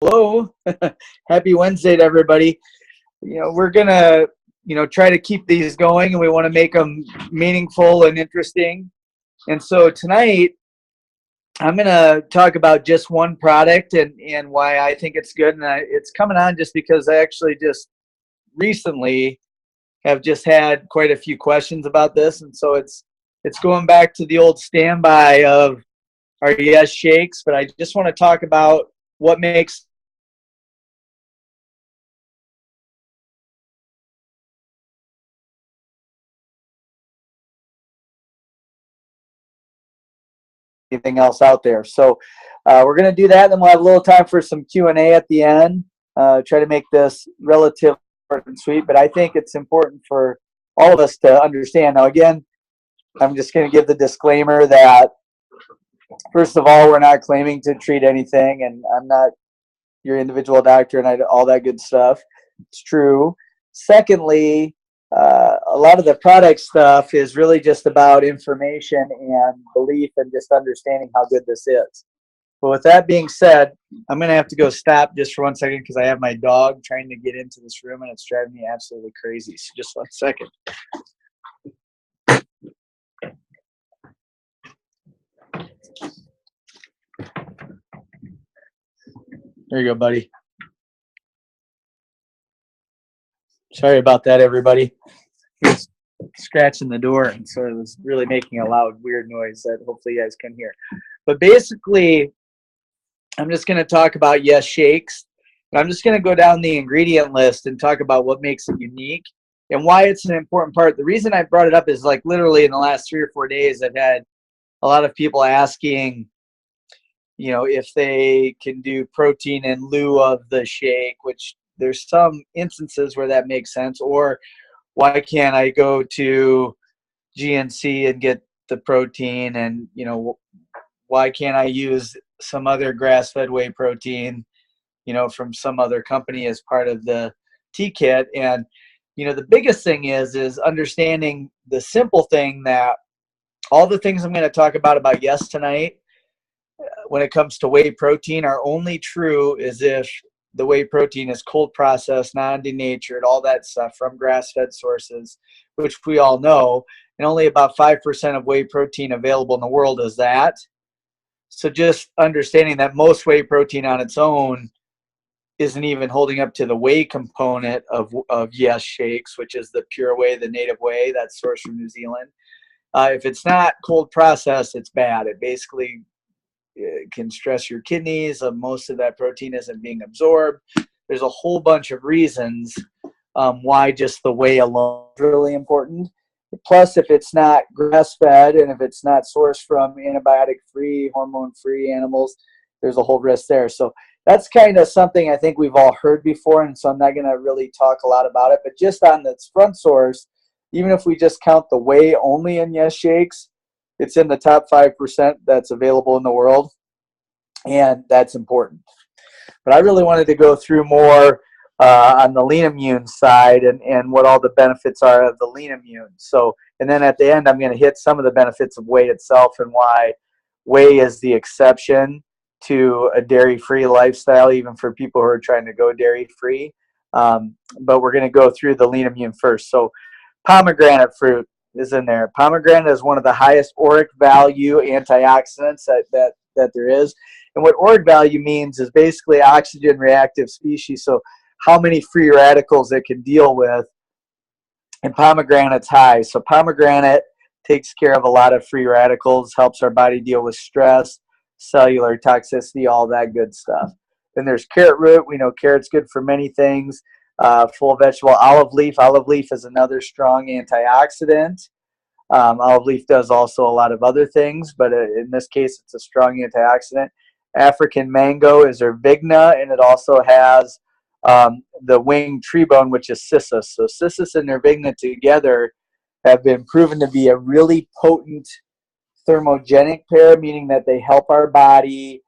Hello. Happy Wednesday to everybody. We're going to, try to keep these going, and we want to make them meaningful and interesting. And so tonight, I'm going to talk about just one product and why I think it's good. And it's coming on just because I actually just recently have just had quite a few questions about this. And so it's going back to the old standby of our YES Shakes, but I just want to talk about what makes anything else out there. So we're going to do that. Then we'll have a little time for some Q&A at the end. Try to make this relatively short and sweet, but I think it's important for all of us to understand. Now, again, I'm just going to give the disclaimer that, first of all, we're not claiming to treat anything, and I'm not your individual doctor and all that good stuff. It's true. Secondly, a lot of the product stuff is really just about information and belief and just understanding how good this is. But with that being said, I'm going to have to go stop just for 1 second because I have my dog trying to get into this room and it's driving me absolutely crazy. So just 1 second. There you go, buddy. Sorry about that, everybody. He was scratching the door, and so it was really making a loud, weird noise that hopefully you guys can hear. But basically, I'm just going to talk about YES Shakes. I'm just going to go down the ingredient list and talk about what makes it unique and why it's an important part. The reason I brought it up is like literally in the last 3 or 4 days, I've had a lot of people asking, if they can do protein in lieu of the shake, which there's some instances where that makes sense, or why can't I go to GNC and get the protein, and why can't I use some other grass-fed whey protein from some other company as part of the T-kit. And the biggest thing is understanding the simple thing that all the things I'm going to talk about YES tonight when it comes to whey protein are only true is if the whey protein is cold processed, non-denatured, all that stuff from grass-fed sources, which we all know, and only about 5% of whey protein available in the world is that. So just understanding that most whey protein on its own isn't even holding up to the whey component of YES Shakes, which is the pure whey, the native whey that's sourced from New Zealand. If it's not cold processed, it's bad. It basically can stress your kidneys. Most of that protein isn't being absorbed. There's a whole bunch of reasons why just the whey alone is really important. Plus, if it's not grass-fed and if it's not sourced from antibiotic-free, hormone-free animals, there's a whole risk there. So that's kind of something I think we've all heard before, and so I'm not going to really talk a lot about it. But just on its front source, even if we just count the whey only in YES Shakes, it's in the top 5% that's available in the world, and that's important. But I really wanted to go through more on the lean immune side and what all the benefits are of the lean immune. So, and then at the end, I'm going to hit some of the benefits of whey itself and why whey is the exception to a dairy-free lifestyle, even for people who are trying to go dairy-free. But we're going to go through the lean immune first. So pomegranate fruit is in there. Pomegranate is one of the highest ORAC value antioxidants that there is. And what ORAC value means is basically oxygen reactive species. So how many free radicals it can deal with. And pomegranate's high. So pomegranate takes care of a lot of free radicals, helps our body deal with stress, cellular toxicity, all that good stuff. Then there's carrot root. We know carrot's good for many things. Full vegetable olive leaf. Olive leaf is another strong antioxidant. Olive leaf does also a lot of other things, but in this case, it's a strong antioxidant. African mango is ervigna, and it also has the winged tree bone, which is cissus. So cissus and ervigna together have been proven to be a really potent thermogenic pair, meaning that they help our body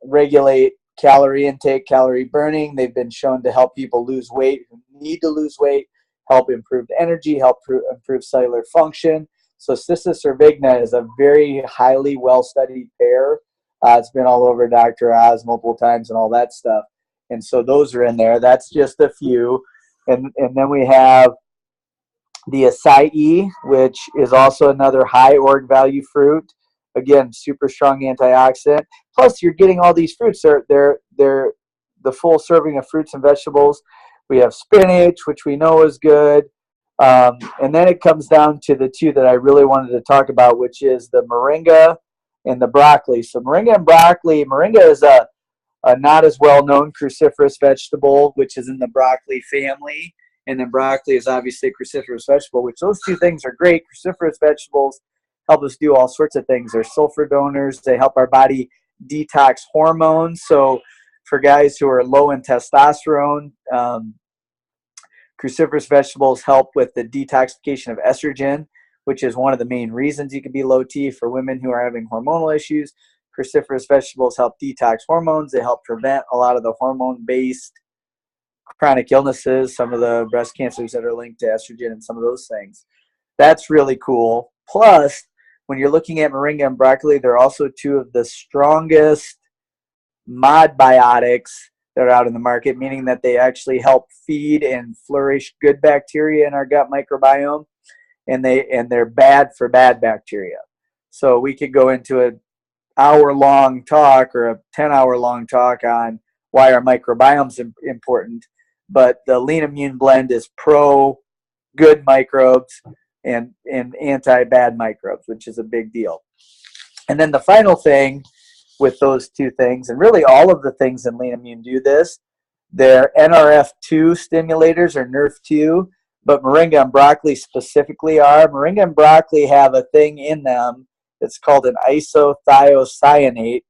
regulate calorie intake, calorie burning. They've been shown to help people lose weight who need to lose weight, help improve energy, help improve cellular function. So cissus ervigna is a very highly well-studied pair It's been all over Dr. Oz multiple times and all that stuff. And so those are in there. That's just a few. And then we have the acai, which is also another high org value fruit. Again, super strong antioxidant. Plus, you're getting all these fruits. They're the full serving of fruits and vegetables. We have spinach, which we know is good. And then it comes down to the two that I really wanted to talk about, which is the moringa and the broccoli. So moringa and broccoli. Moringa is a not as well-known cruciferous vegetable, which is in the broccoli family. And then broccoli is obviously a cruciferous vegetable, which those two things are great. Cruciferous vegetables help us do all sorts of things. They're sulfur donors. They help our body detox hormones. So for guys who are low in testosterone, cruciferous vegetables help with the detoxification of estrogen, which is one of the main reasons you can be low T. For women who are having hormonal issues, cruciferous vegetables help detox hormones. They help prevent a lot of the hormone-based chronic illnesses, some of the breast cancers that are linked to estrogen and some of those things. That's really cool. Plus, when you're looking at moringa and broccoli, they're also two of the strongest modbiotics that are out in the market, meaning that they actually help feed and flourish good bacteria in our gut microbiome, and they're bad for bad bacteria. So we could go into an hour-long talk or a 10-hour-long talk on why our microbiome's important, but the Lean Immune Blend is pro good microbes and anti-bad microbes, which is a big deal. And then the final thing with those two things, and really all of the things in Lean Immune do this, they're NRF2 stimulators or NRF2, but moringa and broccoli specifically are. Moringa and broccoli have a thing in them that's called an isothiocyanate,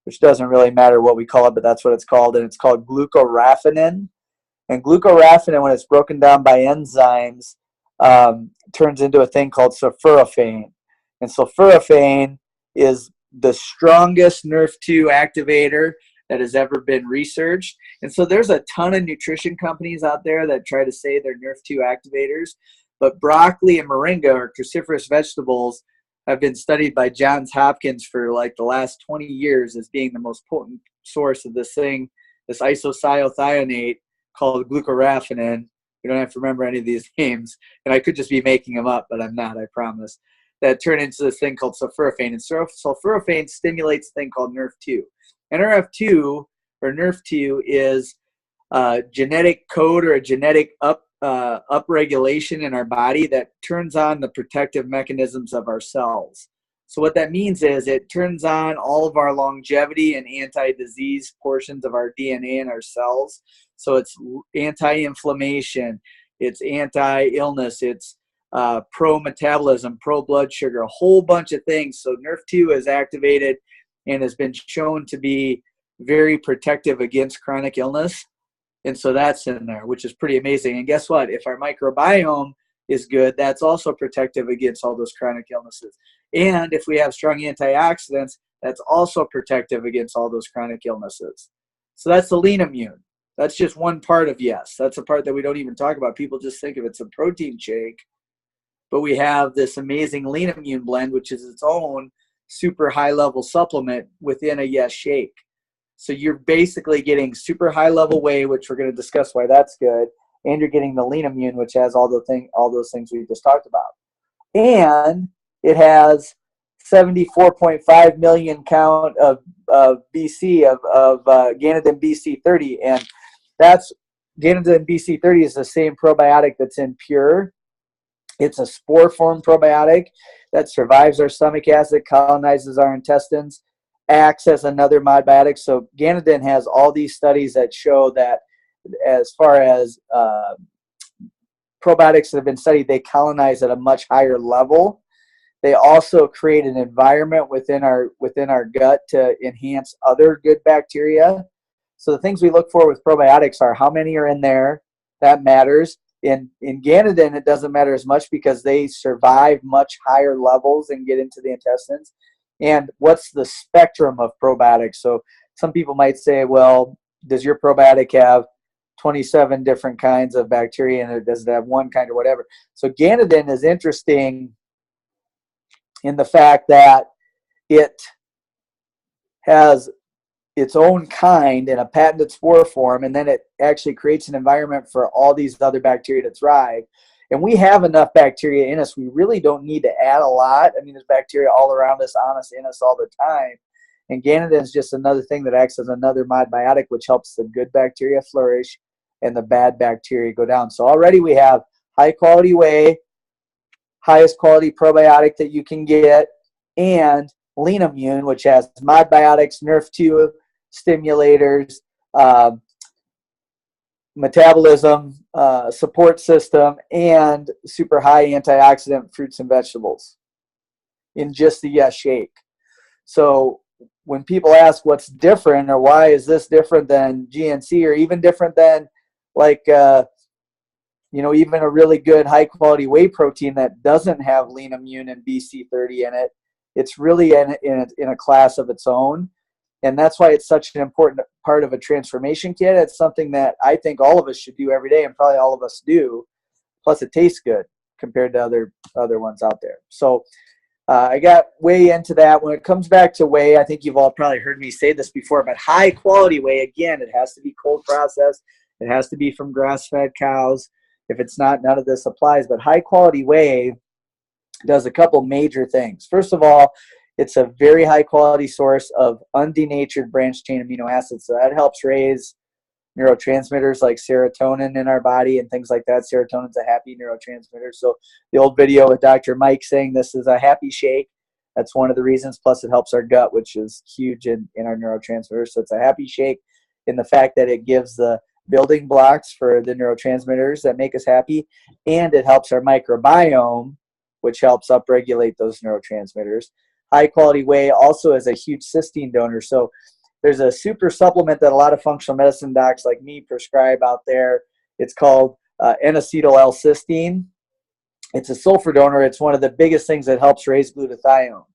which doesn't really matter what we call it, but that's what it's called, and it's called glucoraphanin. And glucoraphanin, when it's broken down by enzymes, turns into a thing called sulforaphane. And sulforaphane is the strongest NRF2 activator that has ever been researched. And so there's a ton of nutrition companies out there that try to say they're NRF2 activators, but broccoli and moringa, or cruciferous vegetables, have been studied by Johns Hopkins for like the last 20 years as being the most potent source of this thing, this isothiocyanate called glucoraphanin. We don't have to remember any of these names, and I could just be making them up, but I'm not, I promise. That turn into this thing called sulforaphane, and sulforaphane stimulates a thing called NRF2. NRF2 or NRF2 is a genetic code or a genetic upregulation in our body that turns on the protective mechanisms of our cells. So what that means is it turns on all of our longevity and anti-disease portions of our DNA in our cells. So it's anti-inflammation, it's anti-illness, it's pro-metabolism, pro-blood sugar, a whole bunch of things. So NRF2 is activated and has been shown to be very protective against chronic illness. And so that's in there, which is pretty amazing. And guess what? If our microbiome is good, that's also protective against all those chronic illnesses. And if we have strong antioxidants, that's also protective against all those chronic illnesses. So that's the Lean Immune. That's just one part of YES. That's a part that we don't even talk about. People just think of it's a protein shake. But we have this amazing Lean Immune Blend, which is its own super high-level supplement within a YES shake. So you're basically getting super high-level whey, which we're going to discuss why that's good, and you're getting the Lean Immune, which has all those things we just talked about. And it has 74.5 million count of BC of Ganodin BC30, and that's Ganodin BC30 is the same probiotic that's in Pure. It's a spore form probiotic that survives our stomach acid, colonizes our intestines, acts as another modbiotic. So Ganodin has all these studies that show that as far as probiotics that have been studied, they colonize at a much higher level. They also create an environment within our gut to enhance other good bacteria. So the things we look for with probiotics are how many are in there. That matters. In Ganodin, it doesn't matter as much because they survive much higher levels and get into the intestines. And what's the spectrum of probiotics? So some people might say, well, does your probiotic have 27 different kinds of bacteria in it? Does it have one kind or whatever? So Ganodin is interesting in the fact that it has its own kind in a patented spore form, and then it actually creates an environment for all these other bacteria to thrive. And we have enough bacteria in us. We really don't need to add a lot. I mean, there's bacteria all around us, on us, in us all the time. And Ganodin is just another thing that acts as another modbiotic, which helps the good bacteria flourish and the bad bacteria go down. So already we have high quality whey, highest quality probiotic that you can get, and Lean Immune, which has modbiotics, Nerf2 stimulators, metabolism, support system, and super high antioxidant fruits and vegetables in just the YES Shake. So when people ask what's different or why is this different than GNC or even different than like, even a really good high quality whey protein that doesn't have Lean Immune and BC30 in it, it's really in a class of its own. And that's why it's such an important part of a transformation kit. It's something that I think all of us should do every day, and probably all of us do. Plus, it tastes good compared to other ones out there. So I got way into that. When it comes back to whey, I think you've all probably heard me say this before, but high quality whey, again, it has to be cold processed. It has to be from grass-fed cows. If it's not, none of this applies. But high quality whey does a couple major things. First of all, it's a very high quality source of undenatured branched chain amino acids. So that helps raise neurotransmitters like serotonin in our body and things like that. Serotonin's a happy neurotransmitter. So the old video with Dr. Mike saying this is a happy shake, that's one of the reasons. Plus it helps our gut, which is huge in our neurotransmitters. So it's a happy shake in the fact that it gives the building blocks for the neurotransmitters that make us happy. And it helps our microbiome, which helps upregulate those neurotransmitters. High quality whey also is a huge cysteine donor. So there's a super supplement that a lot of functional medicine docs like me prescribe out there. It's called N-acetyl L-cysteine. It's a sulfur donor. It's one of the biggest things that helps raise glutathione.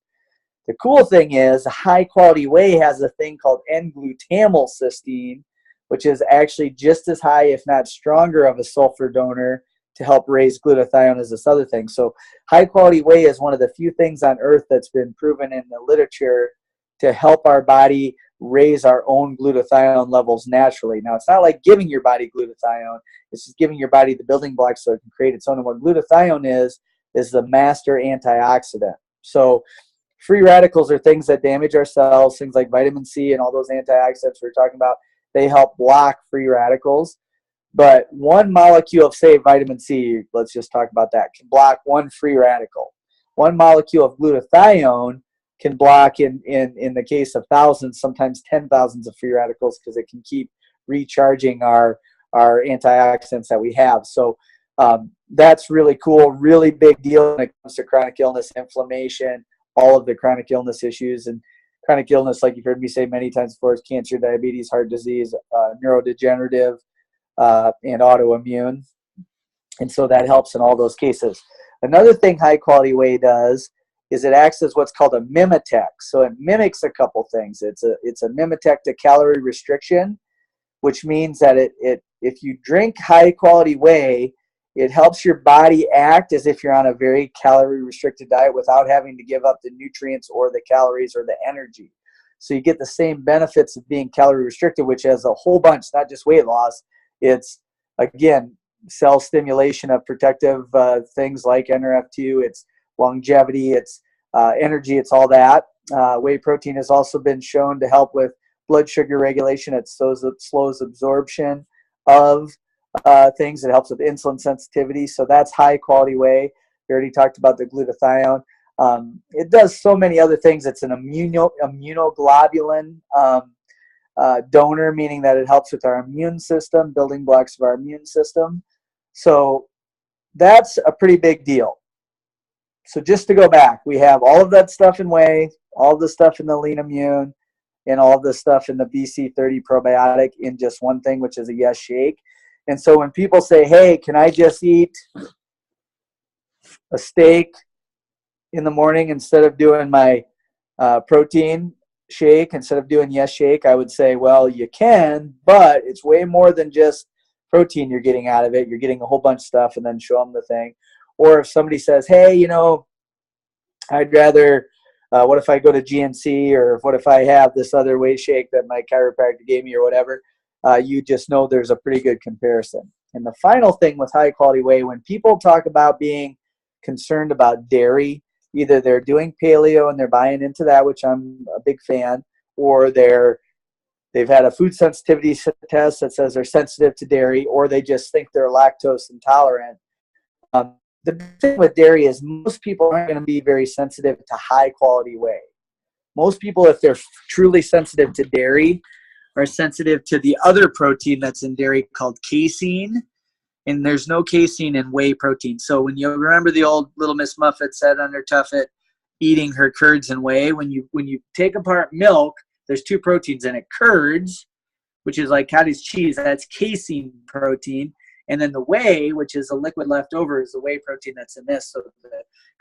The cool thing is high quality whey has a thing called N-glutamylcysteine, which is actually just as high, if not stronger, of a sulfur donor to help raise glutathione as this other thing. So high quality whey is one of the few things on earth that's been proven in the literature to help our body raise our own glutathione levels naturally. Now, it's not like giving your body glutathione. It's just giving your body the building blocks so it can create its own. And what glutathione is the master antioxidant. So free radicals are things that damage our cells, things like vitamin C and all those antioxidants we're talking about. They help block free radicals. But one molecule of, say, vitamin C, let's just talk about that, can block one free radical. One molecule of glutathione can block, in the case of thousands, sometimes 10,000s of free radicals, because it can keep recharging our antioxidants that we have. So that's really cool, really big deal when it comes to chronic illness, inflammation, all of the chronic illness issues. And chronic illness, like you've heard me say many times before, is cancer, diabetes, heart disease, neurodegenerative, and autoimmune. And so that helps in all those cases. Another thing high quality whey does is it acts as what's called a mimetic. So it mimics a couple things. It's a mimetic to calorie restriction, which means that if you drink high quality whey, it helps your body act as if you're on a very calorie restricted diet without having to give up the nutrients or the calories or the energy. So you get the same benefits of being calorie restricted, which has a whole bunch, not just weight loss. It's, again, cell stimulation of protective things like NRF2. It's longevity. It's energy. It's all that. Whey protein has also been shown to help with blood sugar regulation. It slows absorption of things. It helps with insulin sensitivity. So that's high quality whey. We already talked about the glutathione. It does so many other things. It's an immunoglobulin donor, meaning that it helps with our immune system, building blocks of our immune system. So that's a pretty big deal. So just to go back, we have all of that stuff in whey, all of the stuff in the Lean Immune, and all of the stuff in the BC30 probiotic in just one thing, which is a YES Shake. And so when people say, hey, can I just eat a steak in the morning instead of doing my protein shake, instead of doing YES Shake, I would say, well, you can, but it's way more than just protein you're getting out of it. You're getting a whole bunch of stuff, and then show them the thing. Or if somebody says, hey, I'd rather What if I go to GNC, or what if I have this other whey shake that my chiropractor gave me or whatever? You just know there's a pretty good comparison. And the final thing with high quality whey, when people talk about being concerned about dairy, either they're doing paleo and they're buying into that, which I'm a big fan, or they've had a food sensitivity test that says they're sensitive to dairy, or they just think they're lactose intolerant. The thing with dairy is most people aren't going to be very sensitive to high quality whey. Most people, if they're truly sensitive to dairy, are sensitive to the other protein that's in dairy called casein, and there's no casein in whey protein. So when you remember the old Little Miss Muffet said under Tuffet, eating her curds and whey, when you take apart milk, there's two proteins in it. Curds, which is like cottage cheese, that's casein protein. And then the whey, which is a liquid left over, is the whey protein that's in this. So the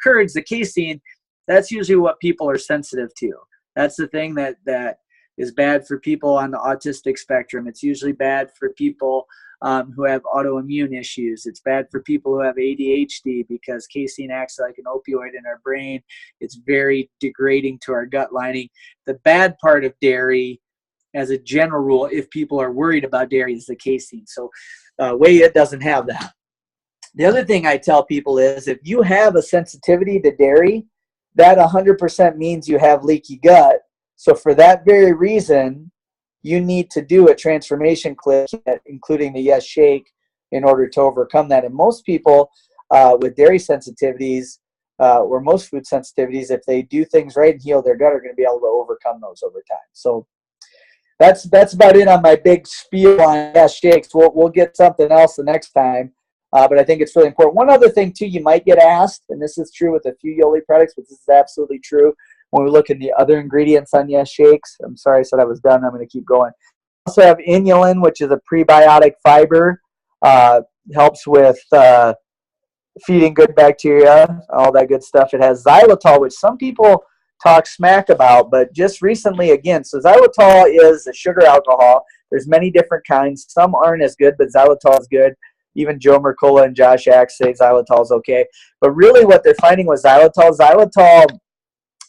curds, the casein, that's usually what people are sensitive to. That's the thing that is bad for people on the autistic spectrum. It's usually bad for people who have autoimmune issues. It's bad for people who have ADHD because casein acts like an opioid in our brain. It's very degrading to our gut lining. The bad part of dairy, as a general rule, if people are worried about dairy, is the casein. So whey, it doesn't have that. The other thing I tell people is if you have a sensitivity to dairy, that 100% means you have leaky gut. So for that very reason, you need to do a transformation kit, including the YES Shake, in order to overcome that. And most people with dairy sensitivities or most food sensitivities, if they do things right and heal their gut, are going to be able to overcome those over time. So that's about it on my big spiel on YES Shakes. We'll get something else the next time. But I think it's really important. One other thing, too, you might get asked, and this is true with a few Yoli products, but this is absolutely true when we look at the other ingredients on YES Shakes. I'm sorry I said I was done. I'm going to keep going. We also have inulin, which is a prebiotic fiber. Helps with feeding good bacteria, all that good stuff. It has xylitol, which some people talk smack about, but just recently, again, so xylitol is a sugar alcohol. There's many different kinds. Some aren't as good, but xylitol is good. Even Joe Mercola and Josh Axe say xylitol is okay. But really what they're finding with xylitol,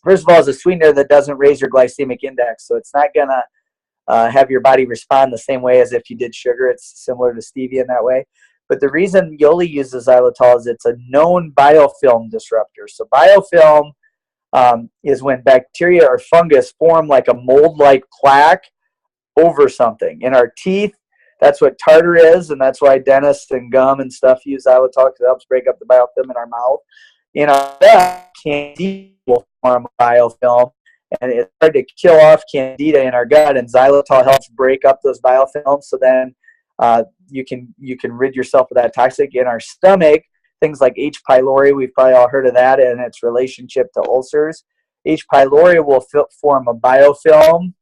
first of all, is a sweetener that doesn't raise your glycemic index. So it's not going to have your body respond the same way as if you did sugar. It's similar to stevia in that way. But the reason Yoli uses xylitol is it's a known biofilm disruptor. So biofilm is when bacteria or fungus form like a mold-like plaque over something. In our teeth, that's what tartar is, and that's why dentists and gum and stuff use xylitol because it helps break up the biofilm in our mouth. In our gut, candida will form a biofilm, and it's hard to kill off candida in our gut, and xylitol helps break up those biofilms, so then you can rid yourself of that toxic. In our stomach, things like H. pylori, we've probably all heard of that and its relationship to ulcers. H. pylori will form a biofilm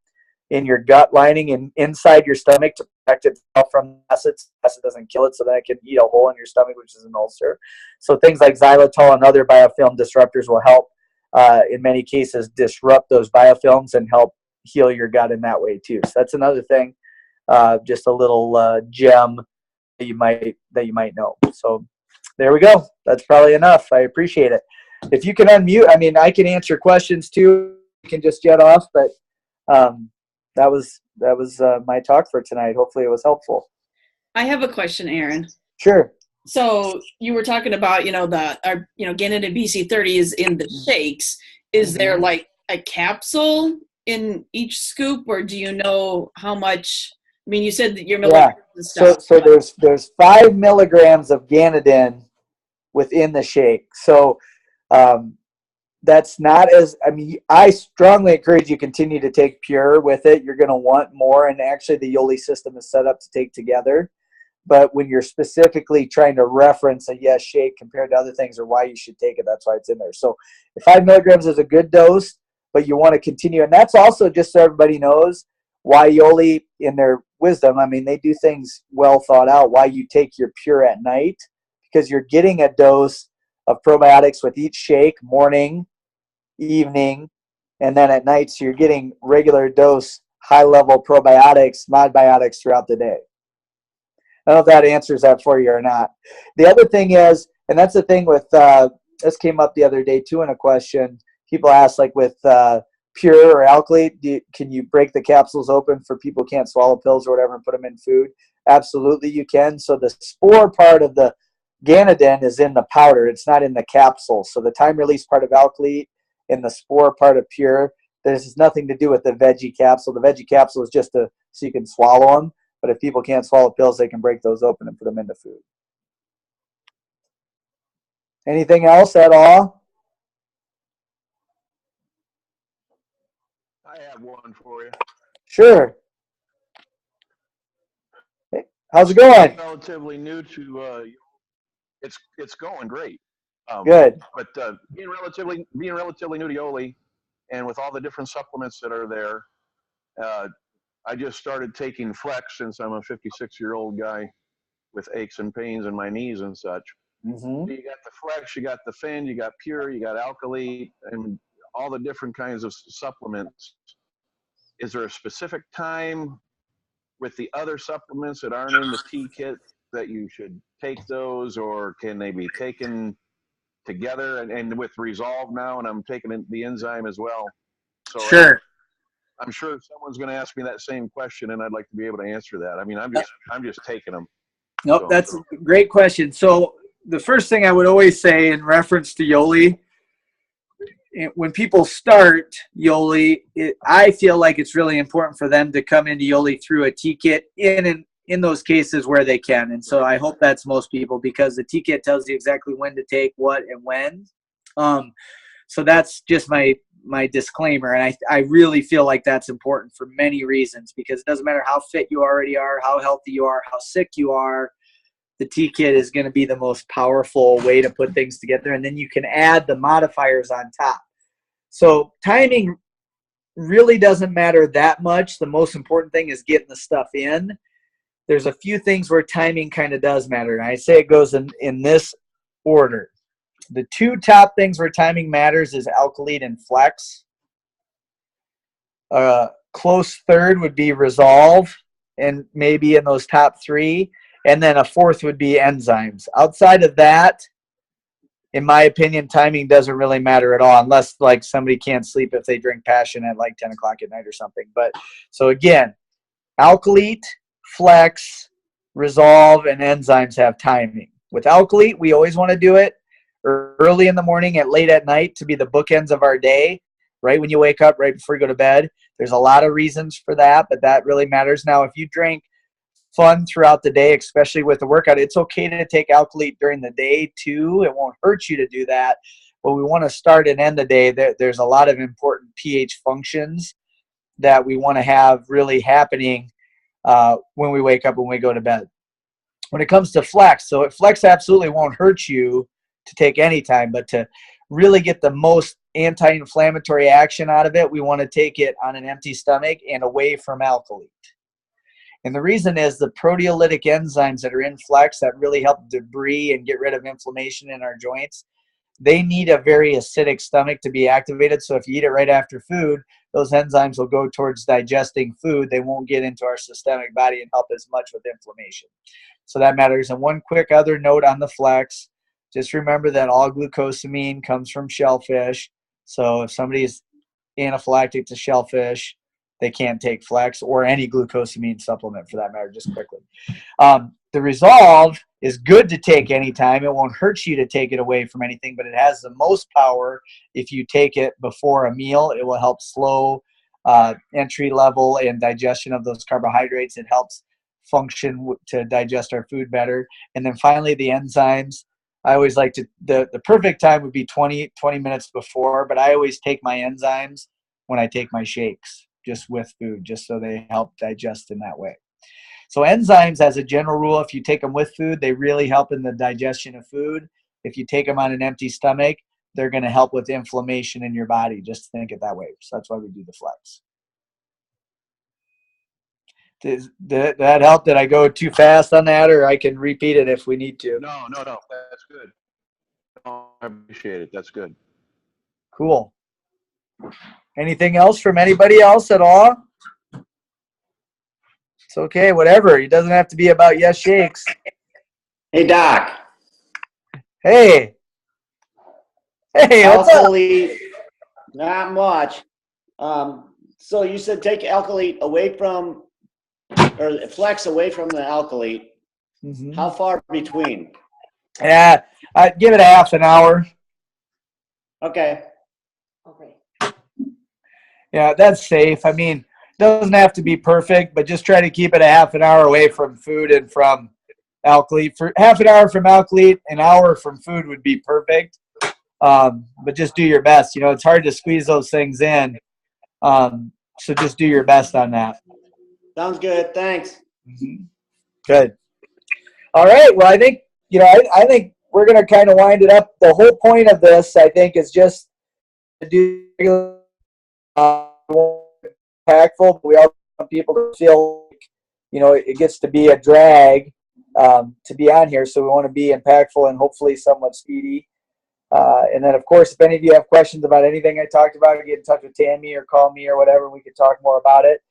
in your gut lining and inside your stomach to protect itself from acids. Acid doesn't kill it, so that it can eat a hole in your stomach, which is an ulcer. So things like xylitol and other biofilm disruptors will help, in many cases, disrupt those biofilms and help heal your gut in that way too. So that's another thing, just a little gem that you might know. So there we go. That's probably enough. I appreciate it. If you can unmute, I mean, I can answer questions too. You can just jet off, but that was my talk for tonight. Hopefully it was helpful. I have a question, Aaron. Sure. So you were talking about, Gannon and BC30 is in the shakes. Is there like a capsule in each scoop, or do you know how much? I mean, you said that your milligrams and stuff. So there's 5 milligrams of Ganadin within the shake. So that's not as, I mean, I strongly encourage you continue to take pure with it. You're going to want more, and actually the Yoli system is set up to take together. But when you're specifically trying to reference a YES Shake compared to other things or why you should take it, that's why it's in there. So 5 milligrams is a good dose, but you want to continue. And that's also, just so everybody knows, why Yoli, in their wisdom, I mean, they do things well thought out, why you take your pure at night, because you're getting a dose of probiotics with each shake, morning, evening, and then at night. So you're getting regular dose, high-level probiotics, modbiotics throughout the day. I don't know if that answers that for you or not. The other thing is, and that's the thing with, this came up the other day too in a question, people ask, like with pure or alkali, can you break the capsules open for people who can't swallow pills or whatever and put them in food? Absolutely, you can. So the spore part of the Ganadin is in the powder. It's not in the capsule. So the time release part of alkali and the spore part of pure, there's nothing to do with the veggie capsule. The veggie capsule is just so you can swallow them. But if people can't swallow pills, they can break those open and put them into food. Anything else at all? I have one for you. Sure. Hey, how's it going? Relatively new to it's going great. Good. But being relatively new to Yoli, and with all the different supplements that are there, I just started taking Flex since I'm a 56-year-old guy with aches and pains in my knees and such. Mm-hmm. You got the Flex, you got the Fin, you got Pure, you got Alkali, and all the different kinds of supplements. Is there a specific time with the other supplements that aren't in the T kit that you should take those, or can they be taken together? And with Resolve now, and I'm taking the enzyme as well. So Sure. I'm sure someone's going to ask me that same question, and I'd like to be able to answer that. I mean, I'm just taking them. Nope, that's a great question. So the first thing I would always say in reference to Yoli, when people start Yoli, I feel like it's really important for them to come into Yoli through a T-kit in those cases where they can. And so I hope that's most people, because the T-kit tells you exactly when to take what and when. So that's just my disclaimer. And I really feel like that's important for many reasons, because it doesn't matter how fit you already are, how healthy you are, how sick you are. The T-kit is going to be the most powerful way to put things together. And then you can add the modifiers on top. So timing really doesn't matter that much. The most important thing is getting the stuff in. There's a few things where timing kind of does matter. And I say it goes in this order. The two top things where timing matters is Alkali and Flex. Close third would be Resolve, and maybe in those top three. And then a fourth would be enzymes. Outside of that, in my opinion, timing doesn't really matter at all, unless like somebody can't sleep if they drink Passion at like 10 o'clock at night or something. But so again, Alkali, Flex, Resolve, and enzymes have timing. With Alkali, we always want to do it early in the morning and late at night to be the bookends of our day, right when you wake up, right before you go to bed. There's a lot of reasons for that, but that really matters. Now, if you drink fun throughout the day, especially with the workout, it's okay to take Alkali during the day too. It won't hurt you to do that, but we want to start and end the day. There's a lot of important pH functions that we want to have really happening when we wake up, when we go to bed. When it comes to Flex, so Flex absolutely won't hurt you to take any time, but to really get the most anti-inflammatory action out of it, we want to take it on an empty stomach and away from Alkali. And the reason is the proteolytic enzymes that are in Flex that really help debris and get rid of inflammation in our joints, they need a very acidic stomach to be activated. So if you eat it right after food, those enzymes will go towards digesting food. They won't get into our systemic body and help as much with inflammation. So that matters. And one quick other note on the Flex, just remember that all glucosamine comes from shellfish. So if somebody is anaphylactic to shellfish, they can't take Flex or any glucosamine supplement for that matter, just quickly. The Resolve is good to take anytime. It won't hurt you to take it away from anything, but it has the most power if you take it before a meal. It will help slow entry level and digestion of those carbohydrates. It helps function to digest our food better. And then finally, the enzymes. I always like to, the perfect time would be 20 minutes before, but I always take my enzymes when I take my shakes, just with food, just so they help digest in that way. So enzymes, as a general rule, if you take them with food, they really help in the digestion of food. If you take them on an empty stomach, they're going to help with inflammation in your body. Just think it that way. So that's why we do the Flex. Does that help? Did I go too fast on that, or I can repeat it if we need to? No. That's good. I appreciate it. That's good. Cool. Anything else from anybody else at all? It's okay, whatever. It doesn't have to be about YES Shakes. Hey, Doc. Hey, what's up? Not much. So you said take alkylate away from, or flex away from the alkylate. Mm-hmm. How far between? Yeah, I'd give it a half an hour. Okay. Yeah, that's safe. I mean, doesn't have to be perfect, but just try to keep it a half an hour away from food and from alkylate. For half an hour from alkylate, an hour from food would be perfect. But just do your best. You know, it's hard to squeeze those things in. So just do your best on that. Sounds good. Thanks. Mm-hmm. Good. All right. Well, I think, I think we're going to kind of wind it up. The whole point of this, I think, is just to do impactful, but we all want people to feel like, it gets to be a drag to be on here. So we want to be impactful and hopefully somewhat speedy. And then, of course, if any of you have questions about anything I talked about, get in touch with Tammy or call me or whatever. We can talk more about it.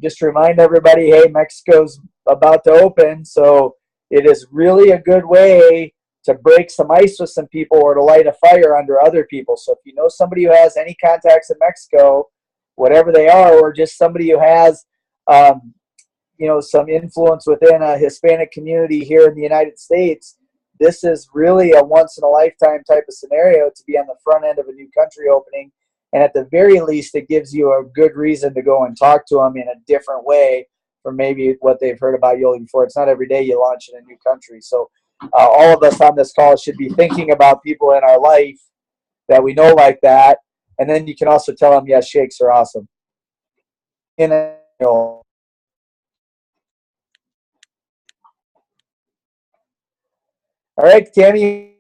Just to remind everybody, hey, Mexico's about to open, so it is really a good way to break some ice with some people or to light a fire under other people. So if you know somebody who has any contacts in Mexico, whatever they are, or just somebody who has, some influence within a Hispanic community here in the United States, this is really a once-in-a-lifetime type of scenario to be on the front end of a new country opening. And at the very least, it gives you a good reason to go and talk to them in a different way from maybe what they've heard about Yoli before. It's not every day you launch in a new country. So all of us on this call should be thinking about people in our life that we know like that. And then you can also tell them, yes, shakes are awesome. All right, Tammy.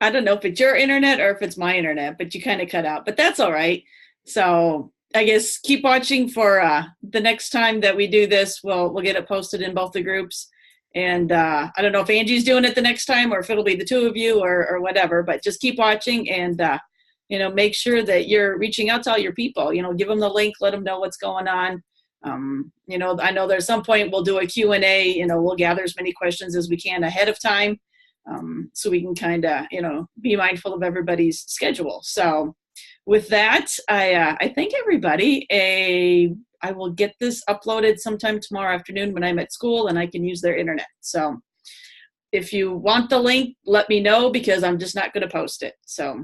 I don't know if it's your internet or if it's my internet, but you kind of cut out, but that's all right. So I guess keep watching for the next time that we do this. We'll get it posted in both the groups. And I don't know if Angie's doing it the next time or if it'll be the two of you or whatever, but just keep watching and, make sure that you're reaching out to all your people, give them the link, let them know what's going on. I know there's some point we'll do a Q&A, we'll gather as many questions as we can ahead of time. So we can kind of, be mindful of everybody's schedule. So with that, I thank everybody. I will get this uploaded sometime tomorrow afternoon when I'm at school and I can use their internet. So if you want the link, let me know because I'm just not going to post it. So